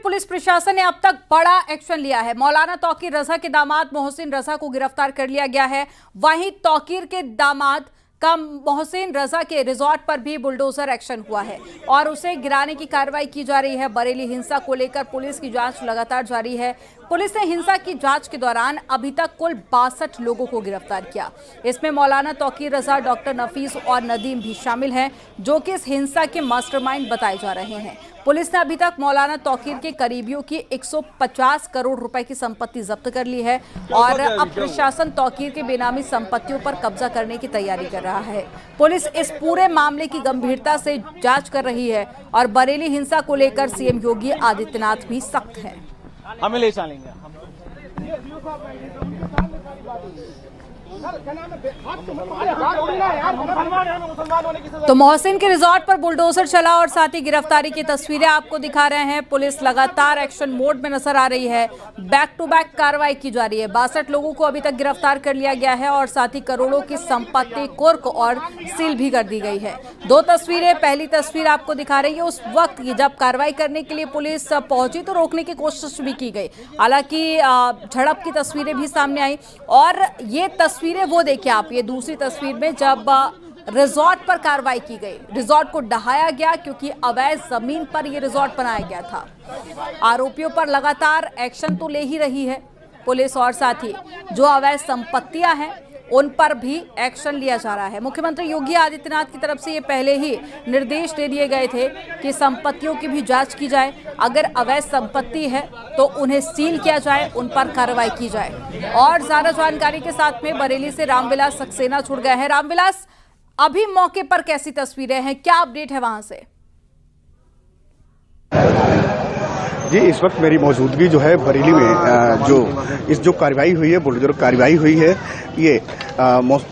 Police प्रशासन ने अब तक बड़ा एक्शन लिया है। मौलाना तौकीर रजा के दामाद मोहसिन रजा को गिरफ्तार कर लिया गया है। वहीं तौकीर के दामाद का मोहसिन रजा के रिजॉर्ट पर भी बुलडोजर एक्शन हुआ है और उसे गिराने की कार्रवाई की जा रही है। बरेली हिंसा को लेकर पुलिस की जांच लगातार जारी है। पुलिस ने हिंसा की जांच के दौरान अभी तक कुल 62 लोगों को गिरफ्तार किया। इसमें मौलाना तौकीर रजा, डॉक्टर नफीस और नदीम भी शामिल हैं, जो कि इस हिंसा के मास्टरमाइंड बताए जा रहे हैं। पुलिस ने अभी तक मौलाना तौकीर के करीबियों की 150 करोड़ रुपए की संपत्ति जब्त कर ली है और अब प्रशासन तौकीर के बेनामी संपत्तियों पर कब्जा करने की तैयारी कर रहा है। पुलिस इस पूरे मामले की गंभीरता से जांच कर रही है और बरेली हिंसा को लेकर सीएम योगी आदित्यनाथ भी सख्त हैं। हमें ले चलेंगे। तो मोहसिन के रिजॉर्ट पर बुलडोजर चला और साथ ही गिरफ्तारी की तस्वीरें आपको दिखा रहे हैं। पुलिस लगातार एक्शन मोड में नजर आ रही है। बैक टू बैक कार्रवाई की जा रही है। 62 लोगों को अभी तक गिरफ्तार कर लिया गया है और साथ ही करोड़ों की संपत्ति कुर्क और सील भी कर दी गई है। दो तस्वीरें, पहली तस्वीर आपको दिखा रही है उस वक्त की जब कार्रवाई करने के लिए पुलिस पहुंची तो रोकने की कोशिश भी की गई, हालांकि झड़प की तस्वीरें भी सामने आई। और ये तस्वीरें वो देखिए आप, ये दूसरी तस्वीर में जब रिजॉर्ट पर कार्रवाई की गई, रिजॉर्ट को ढहाया गया क्योंकि अवैध जमीन पर यह रिजॉर्ट बनाया गया था। आरोपियों पर लगातार एक्शन तो ले ही रही है पुलिस और साथ ही जो अवैध संपत्तियां हैं उन पर भी एक्शन लिया जा रहा है। मुख्यमंत्री योगी आदित्यनाथ की तरफ से ये पहले ही निर्देश दे दिए गए थे कि संपत्तियों की भी जांच की जाए, अगर अवैध संपत्ति है तो उन्हें सील किया जाए, उन पर कार्रवाई की जाए। और ज्यादा जानकारी के साथ में बरेली से रामविलास सक्सेना जुड़ गए हैं। रामविलास, अभी मौके पर कैसी तस्वीरें हैं, क्या अपडेट है वहां से? जी, इस वक्त मेरी मौजूदगी जो है बरेली में जो कार्रवाई हुई है, बुलडोजर कार्रवाई हुई है, ये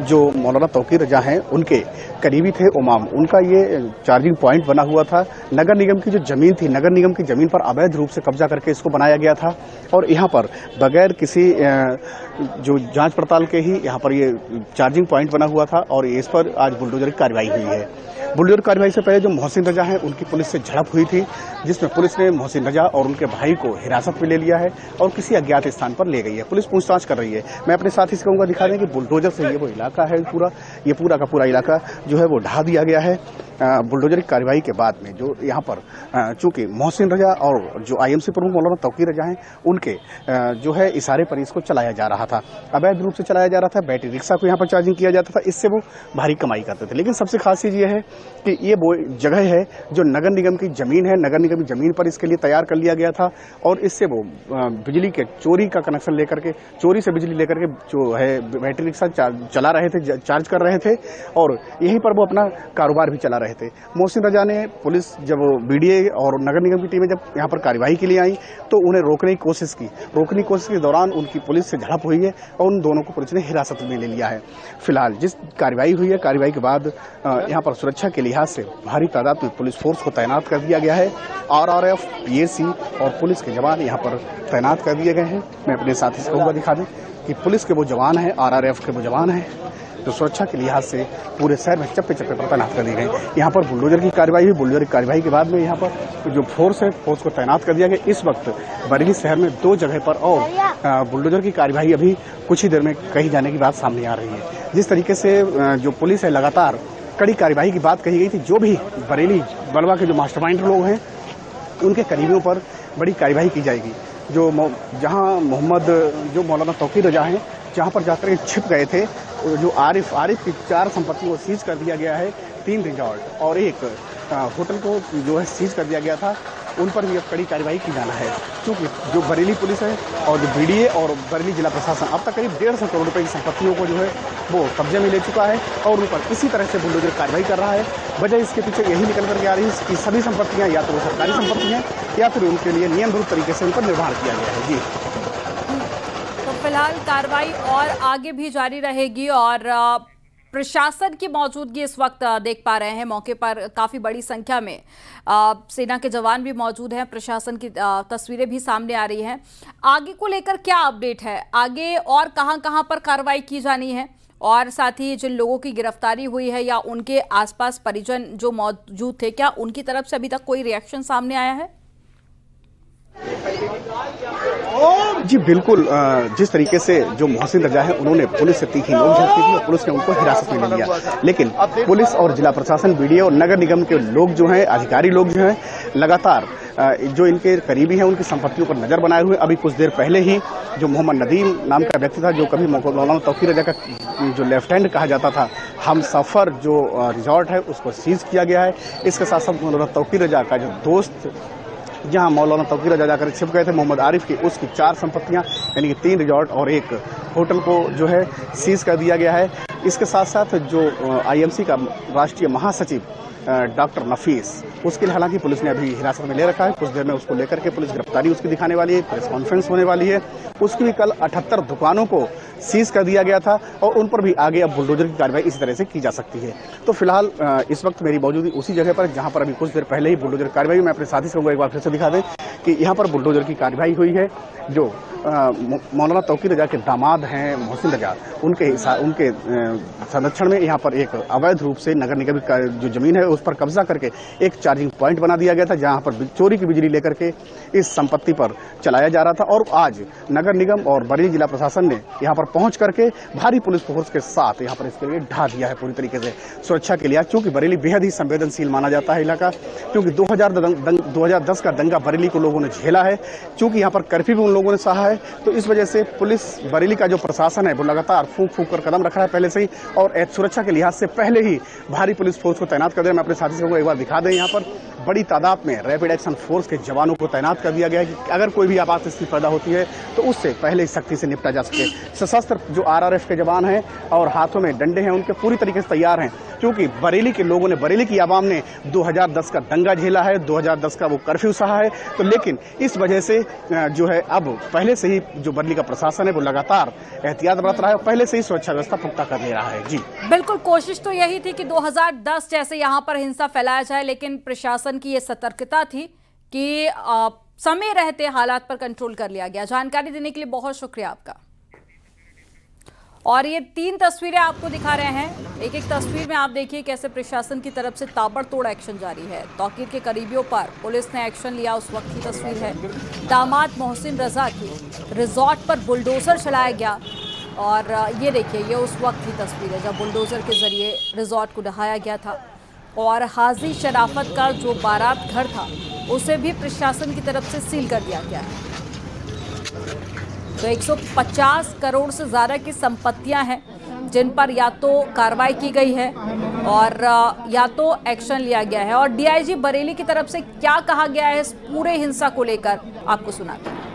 जो मौलाना तौकीर रजा हैं उनके करीबी थे उमाम, उनका ये चार्जिंग पॉइंट बना हुआ था। नगर निगम की जो जमीन थी, नगर निगम की जमीन पर अवैध रूप से कब्जा करके इसको बनाया गया था और यहाँ पर बगैर किसी जो जांच पड़ताल के ही यहाँ पर ये चार्जिंग पॉइंट बना हुआ था और इस पर आज बुलडोजर की कार्रवाई हुई है। बुलडोजर कार्रवाई से पहले जो मोहसिन रजा है उनकी पुलिस से झड़प हुई थी, जिसमें पुलिस ने मोहसिन रजा और उनके भाई को हिरासत में ले लिया है और किसी अज्ञात स्थान पर ले गई है। पुलिस पूछताछ कर रही है। मैं अपने साथी से कहूंगा दिखा दें कि बुलडोजर से ये वो इलाका है, ये पूरा का पूरा इलाका जो है वो ढहा दिया गया है। बुलडोजर की कार्रवाई के बाद में जो यहाँ पर चूंकि मोहसिन रजा और जो आईएमसी प्रमुख मौलाना तौकीर रजा हैं उनके जो है इशारे पर इसको चलाया जा रहा था, अवैध रूप से चलाया जा रहा था। बैटरी रिक्शा को यहाँ पर चार्जिंग किया जाता था, इससे वो भारी कमाई करते थे। लेकिन सबसे खास चीज ये है कि ये वो जगह है जो नगर निगम की जमीन है, नगर निगम की जमीन पर इसके लिए तैयार कर लिया गया था और इससे वो बिजली के चोरी का कनेक्शन लेकर के, चोरी से बिजली लेकर के जो है बैटरी रिक्शा चला रहे थे, चार्ज कर रहे थे और यहीं पर वो अपना कारोबार भी चला रहे थे। मोहसिन रजा ने पुलिस जब बीडीए और नगर निगम की टीमें जब यहाँ पर कार्यवाही के लिए आई तो उन्हें रोकने की कोशिश की। रोकने की कोशिश के दौरान उनकी पुलिस से झड़प हुई है और उन दोनों को पुलिस ने हिरासत में ले लिया है। फिलहाल जिस कार्रवाई हुई है, कार्रवाई के बाद यहाँ पर सुरक्षा के लिहाज से भारी तादाद में पुलिस फोर्स को तैनात कर दिया गया है। आरआरएफ, पीएसी और पुलिस के जवान यहाँ पर तैनात कर दिए गए हैं। मैं अपने साथी से कहूँगा दिखा दें कि पुलिस के वो जवान हैं, आरआरएफ के वो जवान हैं जो सुरक्षा के लिहाज से पूरे शहर में चप्पे चप्पे पर तैनात कर दिए गए। यहाँ पर बुलडोजर की कार्रवाई हुई। बुलडोजर की कार्रवाई के बाद में यहाँ पर जो फोर्स है, फोर्स को तैनात कर दिया गया। इस वक्त बरेली शहर में 2 जगह पर और बुलडोजर की कार्रवाई अभी कुछ ही देर में कही जाने की बात सामने आ रही है। जिस तरीके से जो पुलिस है लगातार कड़ी कार्रवाई की बात कही गई थी, जो भी बरेली बलवा के जो मास्टरमाइंड लोग हैं उनके करीबियों पर बड़ी कार्रवाई की जाएगी। जो जहां जो मौलाना तौकीर रजा हैं जहां पर जाकर छिप गए थे, जो आरिफ की 4 संपत्ति को सीज कर दिया गया है, 3 रिजॉर्ट और एक होटल को जो है सीज कर दिया गया था, उन पर भी अब कड़ी कार्रवाई की जाना है। क्योंकि जो बरेली पुलिस है और जो बीडीए और बरेली जिला प्रशासन अब तक करीब 150 करोड़ रुपए की संपत्तियों को जो है वो कब्जे में ले चुका है और उन पर इसी तरह से बुलडोजर कार्रवाई कर रहा है। वजह इसके पीछे यही निकल करके आ रही है कि सभी संपत्तियां या तो वो सरकारी संपत्ति हैं या फिर उनके लिए नियमबद्ध तरीके से उन पर निर्माण किया गया है। जी, तो फिलहाल कार्रवाई और आगे भी जारी रहेगी और प्रशासन की मौजूदगी इस वक्त देख पा रहे हैं। मौके पर काफी बड़ी संख्या में सेना के जवान भी मौजूद हैं। प्रशासन की तस्वीरें भी सामने आ रही हैं। आगे को लेकर क्या अपडेट है, आगे और कहां पर कार्रवाई की जानी है और साथ ही जिन लोगों की गिरफ्तारी हुई है या उनके आसपास परिजन जो मौजूद थे, क्या उनकी तरफ से अभी तक कोई रिएक्शन सामने आया है? जी बिल्कुल, जिस तरीके से जो मोहसिन रजा है उन्होंने पुलिस से तीखी नोक-झोंक की थी और पुलिस ने उनको हिरासत में ले लिया, लेकिन पुलिस और जिला प्रशासन, बीडीओ और नगर निगम के लोग जो हैं, अधिकारी लोग जो हैं, लगातार जो इनके करीबी हैं उनकी संपत्तियों पर नजर बनाए हुए। अभी कुछ देर पहले ही जो मोहम्मद नदीम नाम का व्यक्ति था, जो कभी मौलाना तौकीर रजा का जो लेफ्ट हैंड कहा जाता था, हम सफर जो रिजॉर्ट है उसको सीज किया गया है। इसके साथ साथ मौलाना तौकीर रजा का जो दोस्त जहां मौलाना तौकीर रजा जाकर छिप गए थे, मोहम्मद आरिफ की, उसकी 4 संपत्तियां यानी कि 3 रिजॉर्ट और 1 होटल को जो है सीज कर दिया गया है। इसके साथ साथ जो आईएमसी का राष्ट्रीय महासचिव डॉक्टर नफीस, उसके लिए हालांकि पुलिस ने अभी हिरासत में ले रखा है। कुछ देर में उसको लेकर के पुलिस गिरफ्तारी उसकी दिखाने वाली है, प्रेस कॉन्फ्रेंस होने वाली है। उसकी भी कल 78 दुकानों को सीज कर दिया गया था और उन पर भी आगे अब बुलडोजर की कार्रवाई इसी तरह से की जा सकती है। तो फिलहाल इस वक्त मेरी मौजूदगी उसी जगह पर जहां पर अभी कुछ देर पहले ही बुलडोजर कार्रवाई, मैं अपने साथी से एक बार फिर से दिखा दें कि यहाँ पर बुलडोजर की कार्रवाई हुई है। जो मौलाना तौकीर रजा के दामाद हैं मोहसिन रजा, उनके संरक्षण में यहाँ पर एक अवैध रूप से नगर निगम का जो जमीन है उस पर कब्जा करके एक चार्जिंग पॉइंट बना दिया गया था, जहाँ पर चोरी की बिजली लेकर के इस संपत्ति पर चलाया जा रहा था। और आज नगर निगम और बरेली जिला प्रशासन ने यहाँ पर पहुंच करके भारी पुलिस फोर्स के साथ यहाँ पर इसके लिए ढा दिया है पूरी तरीके से सुरक्षा के लिए, क्योंकि बरेली बेहद ही संवेदनशील माना जाता है इलाका, क्योंकि 2010 का दंगा बरेली को लोगों ने झेला है, क्योंकि यहाँ पर कर्फ्यू भी उन लोगों ने सहा है। तो इस वजह से पुलिस बरेली का जो प्रशासन है वो लगातार फूंक कर कदम रख रहा है पहले से ही, और सुरक्षा के लिहाज से पहले ही भारी पुलिस फोर्स को तैनात कर दिया। मैं अपने साथी को एक बार दिखा दें, यहाँ पर बड़ी तादाद में रैपिड एक्शन फोर्स के जवानों को तैनात कर दिया गया है कि अगर कोई भी आपात स्थिति पैदा होती है तो उससे पहले ही सख्ती से निपटा जा सके। सशस्त्र जो आरआरएफ के जवान हैं और हाथों में डंडे हैं, उनके पूरी तरीके से तैयार हैं, क्योंकि बरेली के लोगों ने, बरेली की आवाम ने 2010 का दंगा झेला है, 2010 का वो कर्फ्यू सहा है। तो लेकिन इस वजह से जो है अब पहले से ही जो बरेली का प्रशासन है वो लगातार एहतियात बरत रहा है और पहले से ही सुरक्षा व्यवस्था पुख्ता कर ले रहा है। जी बिल्कुल, कोशिश तो यही थी कि 2010 जैसे यहाँ पर हिंसा फैलाया जाए, लेकिन प्रशासन की ये सतर्कता थी कि समय रहते हालात पर कंट्रोल कर लिया गया। जानकारी देने के लिए बहुत शुक्रिया आपका। और ये 3 तस्वीरें आपको दिखा रहे हैं। एक एक तस्वीर में आप देखिए कैसे प्रशासन की तरफ से ताबड़तोड़ एक्शन जारी है। तौकीर के करीबियों पर पुलिस ने एक्शन लिया, उस वक्त की तस्वीर है। दामाद मोहसिन रजा की रिजॉर्ट पर बुलडोजर चलाया गया और ये देखिए, ये उस वक्त की तस्वीर है जब बुलडोजर के जरिए रिजॉर्ट को ढहाया गया था। और हाजी शराफत का जो बारात घर था उसे भी प्रशासन की तरफ से सील कर दिया गया है। तो 150 करोड़ से ज़्यादा की संपत्तियां हैं जिन पर या तो कार्रवाई की गई है और या तो एक्शन लिया गया है। और डीआईजी बरेली की तरफ से क्या कहा गया है इस पूरे हिंसा को लेकर आपको सुनाते हैं।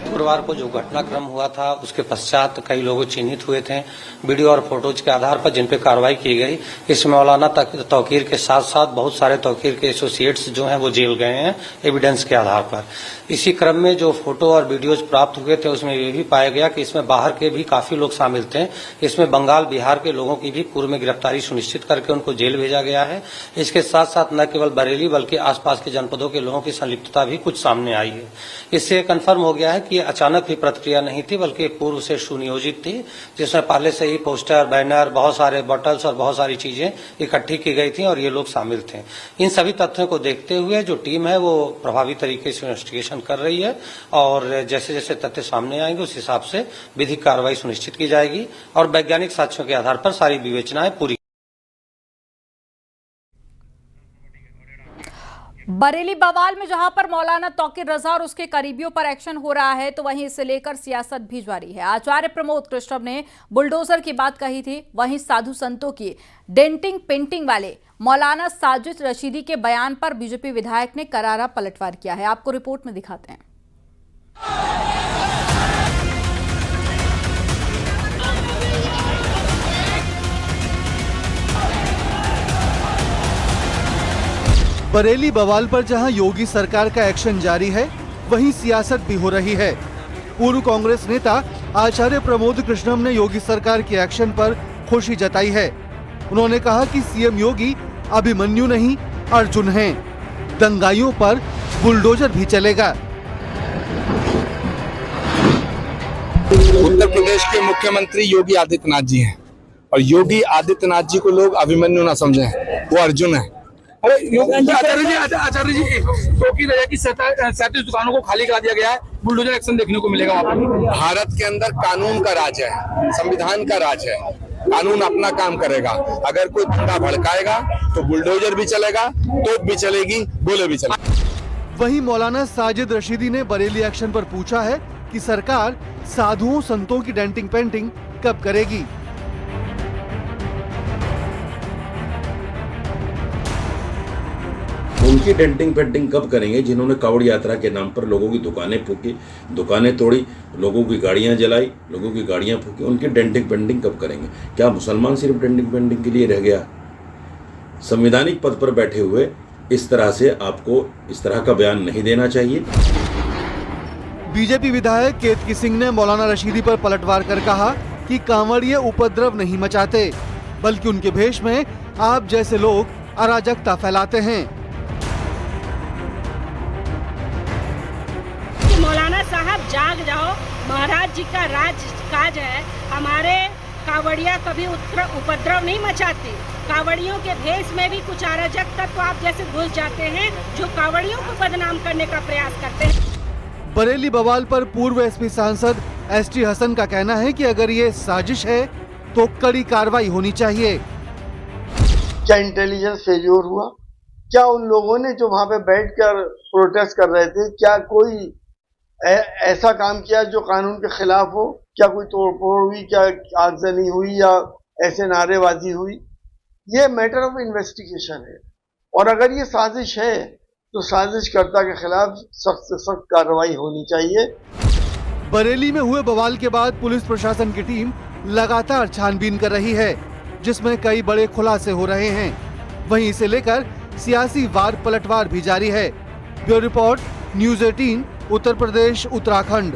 शुक्रवार को जो घटनाक्रम हुआ था उसके पश्चात कई लोग चिन्हित हुए थे वीडियो और फोटोज के आधार पर, जिन पे कार्रवाई की गई। इसमें मौलाना तौकीर के साथ साथ बहुत सारे तौकीर के एसोसिएट्स जो हैं वो जेल गए हैं एविडेंस के आधार पर। इसी क्रम में जो फोटो और वीडियोज प्राप्त हुए थे उसमें ये भी पाया गया कि इसमें बाहर के भी काफी लोग शामिल थे। इसमें बंगाल, बिहार के लोगों की भी पूर्व में गिरफ्तारी सुनिश्चित करके उनको जेल भेजा गया है। इसके साथ साथ न केवल बरेली बल्कि आसपास के जनपदों के लोगों की संलिप्तता भी कुछ सामने आई है। इससे कन्फर्म हो गया है कि अचानक भी प्रतिक्रिया नहीं थी, बल्कि पूर्व से सुनियोजित थी, जिसमें पहले से ही पोस्टर, बैनर, बहुत सारे बॉटल्स और बहुत सारी चीजें इकट्ठी की गई थी और ये लोग शामिल थे। इन सभी तथ्यों को देखते हुए जो टीम है वो प्रभावी तरीके से इन्वेस्टिगेशन कर रही है और जैसे जैसे तथ्य सामने आएंगे उस हिसाब से विधिक कार्रवाई सुनिश्चित की जाएगी और वैज्ञानिक साक्ष्यों के आधार पर सारी विवेचनाएं पूरी। बरेली बवाल में जहां पर मौलाना तौकीर रजा और उसके करीबियों पर एक्शन हो रहा है, तो वहीं इसे लेकर सियासत भी जारी है। आचार्य प्रमोद कृष्णम ने बुलडोजर की बात कही थी, वहीं साधु संतों की डेंटिंग पेंटिंग वाले मौलाना साजिद रशीदी के बयान पर बीजेपी विधायक ने करारा पलटवार किया है। आपको रिपोर्ट में दिखाते हैं। बरेली बवाल पर जहां योगी सरकार का एक्शन जारी है, वहीं सियासत भी हो रही है। पूर्व कांग्रेस नेता आचार्य प्रमोद कृष्णम ने योगी सरकार के एक्शन पर खुशी जताई है। उन्होंने कहा कि सीएम योगी अभिमन्यु नहीं अर्जुन हैं। दंगाइयों पर बुलडोजर भी चलेगा। उत्तर प्रदेश के मुख्यमंत्री योगी आदित्यनाथ जी हैं और योगी आदित्यनाथ जी को लोग अभिमन्यु ना समझें, वो अर्जुन है। आचार्य जी टोकी रजा की 37 दुकानों को खाली करा दिया गया है, बुलडोजर एक्शन देखने को मिलेगा वहाँ पर। भारत के अंदर कानून का राज है, संविधान का राज है, कानून अपना काम करेगा। अगर कोई धंधा भड़काएगा तो बुलडोजर भी चलेगा, तोप भी चलेगी, गोले भी चलेगी। वहीं मौलाना साजिद रशीदी ने बरेली एक्शन पर पूछा है कि सरकार साधुओं संतों की डेंटिंग पेंटिंग कब करेगी। उनकी डेंटिंग पेंटिंग कब करेंगे जिन्होंने कावड़ यात्रा के नाम पर लोगों की दुकानें फूकी, दुकानें तोड़ी, लोगों की गाड़ियां जलाई, लोगों की गाड़ियां फूकी। उनकी डेंटिंग पेंटिंग कब करेंगे? क्या मुसलमान सिर्फ डेंटिंग पेंटिंग के लिए रह गया? संवैधानिक पद पर बैठे हुए इस तरह से आपको इस तरह का बयान नहीं देना चाहिए। बीजेपी विधायक केतकी सिंह ने मौलाना रशीदी पर पलटवार कर कहा कि कांवड़िए उपद्रव नहीं मचाते, बल्कि उनके भेष में आप जैसे लोग अराजकता फैलाते हैं। मौलाना साहब जाग जाओ, महाराज जी का राज काज है। हमारे कावड़िया कभी उपद्रव नहीं मचाते। कावड़ियों के भेष में भी कुछ अराजक तत्व आप जैसे घुस जाते हैं जो कावड़ियों को बदनाम करने का प्रयास करते हैं। बरेली बवाल पर पूर्व एसपी सांसद एसटी हसन का कहना है कि अगर ये साजिश है तो कड़ी कार्रवाई होनी चाहिए। क्या इंटेलिजेंस फेल्योर हुआ? क्या उन लोगों ने जो वहां पे बैठकर प्रोटेस्ट कर रहे थे, क्या कोई ऐसा काम किया जो कानून के खिलाफ हो? क्या कोई तोड़फोड़ हुई, क्या आगजनी हुई या ऐसे नारेबाजी हुई? ये मैटर ऑफ इन्वेस्टिगेशन है, और अगर ये साजिश है तो साजिशकर्ता के खिलाफ सख्त से सख्त कार्रवाई होनी चाहिए। बरेली में हुए बवाल के बाद पुलिस प्रशासन की टीम लगातार छानबीन कर रही है, जिसमें कई बड़े खुलासे हो रहे हैं। वहीं इसे लेकर सियासी वार पलटवार भी जारी है। Bureau report, news 18, Uttar Pradesh, Uttarakhand.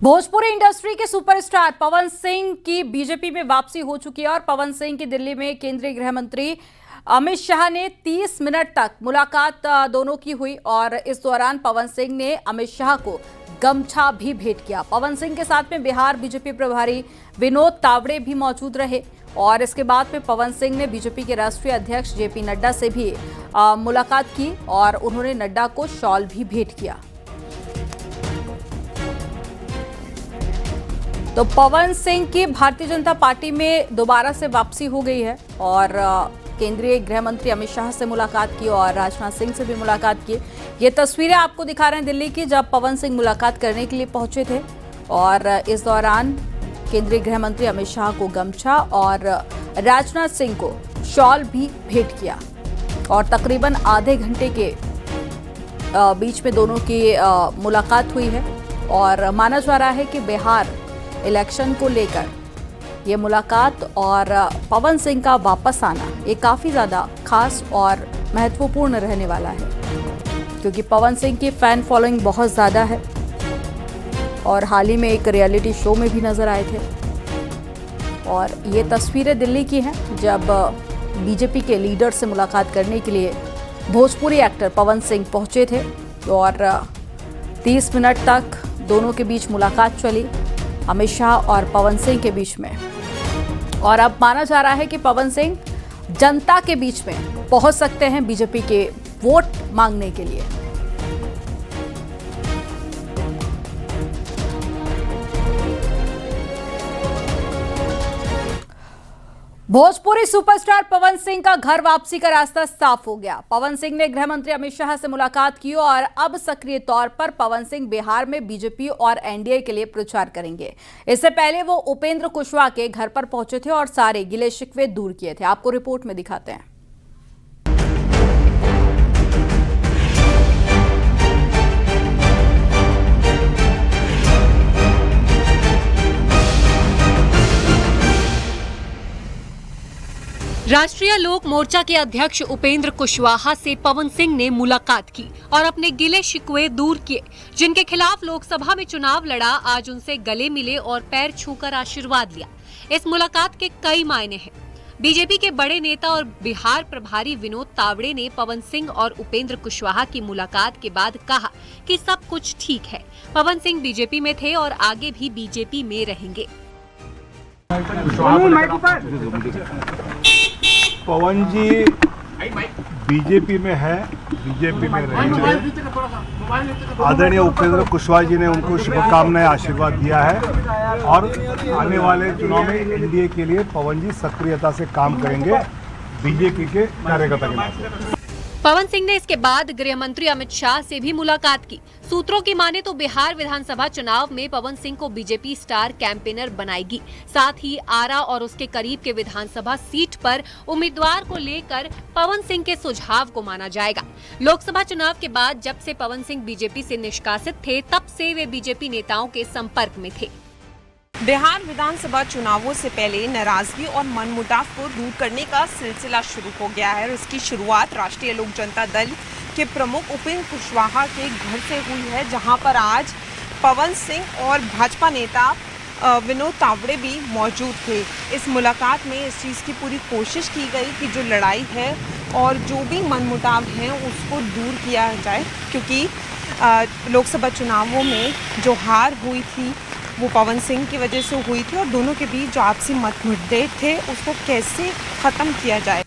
Bhojpuri industry के सुपरस्टार पवन सिंह की बीजेपी में वापसी हो चुकी है और पवन सिंह की दिल्ली में केंद्रीय गृह मंत्री अमित शाह ने 30 मिनट तक मुलाकात दोनों की हुई और इस दौरान पवन सिंह ने अमित शाह को गमछा भी भेंट किया। पवन सिंह के साथ में बिहार बीजेपी प्रभारी विनोद तावड़े भी मौजूद रहे और इसके बाद में पवन सिंह ने बीजेपी के राष्ट्रीय अध्यक्ष जेपी नड्डा से भी मुलाकात की और उन्होंने नड्डा को शॉल भी भेंट किया। तो पवन सिंह की भारतीय जनता पार्टी में दोबारा से वापसी हो गई है और केंद्रीय गृह मंत्री अमित शाह से मुलाकात की और राजनाथ सिंह से भी मुलाकात की। ये तस्वीरें आपको दिखा रहे हैं दिल्ली की, जब पवन सिंह मुलाकात करने के लिए पहुंचे थे और इस दौरान केंद्रीय गृह मंत्री अमित शाह को गमछा और राजनाथ सिंह को शॉल भी भेंट किया और तकरीबन आधे घंटे के बीच में दोनों की मुलाकात हुई है और माना जा रहा है कि बिहार इलेक्शन को लेकर ये मुलाकात और पवन सिंह का वापस आना ये काफ़ी ज़्यादा खास और महत्वपूर्ण रहने वाला है, क्योंकि पवन सिंह की फ़ैन फॉलोइंग बहुत ज़्यादा है और हाल ही में एक रियलिटी शो में भी नज़र आए थे। और ये तस्वीरें दिल्ली की हैं जब बीजेपी के लीडर से मुलाकात करने के लिए भोजपुरी एक्टर पवन सिंह पहुंचे थे और 30 मिनट तक दोनों के बीच मुलाकात चली, अमित शाह और पवन सिंह के बीच में। और अब माना जा रहा है कि पवन सिंह जनता के बीच में पहुंच सकते हैं बीजेपी के वोट मांगने के लिए। भोजपुरी सुपरस्टार पवन सिंह का घर वापसी का रास्ता साफ हो गया। पवन सिंह ने गृह मंत्री अमित शाह से मुलाकात की और अब सक्रिय तौर पर पवन सिंह बिहार में बीजेपी और एनडीए के लिए प्रचार करेंगे। इससे पहले वो उपेंद्र कुशवाहा के घर पर पहुंचे थे और सारे गिले शिकवे दूर किए थे। आपको रिपोर्ट में दिखाते हैं। राष्ट्रीय लोक मोर्चा के अध्यक्ष उपेंद्र कुशवाहा से पवन सिंह ने मुलाकात की और अपने गिले शिकवे दूर किए। जिनके खिलाफ लोकसभा में चुनाव लड़ा, आज उनसे गले मिले और पैर छूकर आशीर्वाद लिया। इस मुलाकात के कई मायने हैं। बीजेपी के बड़े नेता और बिहार प्रभारी विनोद तावड़े ने पवन सिंह और उपेंद्र कुशवाहा की मुलाकात के बाद कहा कि सब कुछ ठीक है। पवन सिंह बीजेपी में थे और आगे भी बीजेपी में रहेंगे। पवन जी बीजेपी में है, बीजेपी में रहेंगे। आदरणीय उपेंद्र कुशवाहा जी ने उनको शुभकामनाएं आशीर्वाद दिया है और आने वाले चुनाव में एनडीए के लिए पवन जी सक्रियता से काम करेंगे बीजेपी के कार्यकर्ता के नाते। पवन सिंह ने इसके बाद गृह मंत्री अमित शाह से भी मुलाकात की। सूत्रों की माने तो बिहार विधानसभा चुनाव में पवन सिंह को बीजेपी स्टार कैंपेनर बनाएगी। साथ ही आरा और उसके करीब के विधानसभा सीट पर उम्मीदवार को लेकर पवन सिंह के सुझाव को माना जाएगा। लोकसभा चुनाव के बाद जब से पवन सिंह बीजेपी से निष्कासित थे, तब से वे बीजेपी नेताओं के संपर्क में थे। बिहार विधानसभा चुनावों से पहले नाराजगी और मनमुटाव को दूर करने का सिलसिला शुरू हो गया है और इसकी शुरुआत राष्ट्रीय लोक जनता दल के प्रमुख उपेंद्र कुशवाहा के घर से हुई है, जहां पर आज पवन सिंह और भाजपा नेता विनोद तावड़े भी मौजूद थे। इस मुलाकात में इस चीज़ की पूरी कोशिश की गई कि जो लड़ाई है और जो भी मनमुटाव है उसको दूर किया जाए, क्योंकि लोकसभा चुनावों में जो हार हुई थी वो पवन सिंह की वजह से हुई थी और दोनों के बीच जो आपसी मतभेद थे उसको कैसे खत्म किया जाए।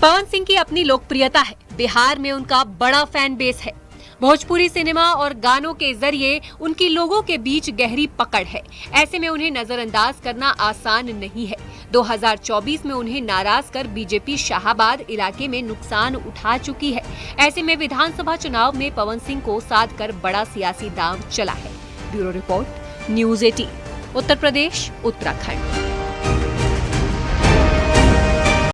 पवन सिंह की अपनी लोकप्रियता है, बिहार में उनका बड़ा फैन बेस है। भोजपुरी सिनेमा और गानों के जरिए उनकी लोगों के बीच गहरी पकड़ है। ऐसे में उन्हें नजरअंदाज करना आसान नहीं है। 2024 में उन्हें नाराज कर बीजेपी शाहाबाद इलाके में नुकसान उठा चुकी है। ऐसे में विधानसभा चुनाव में पवन सिंह को साध कर बड़ा सियासी दांव चला है। Bureau report, news 18, Uttar Pradesh, Uttarakhand.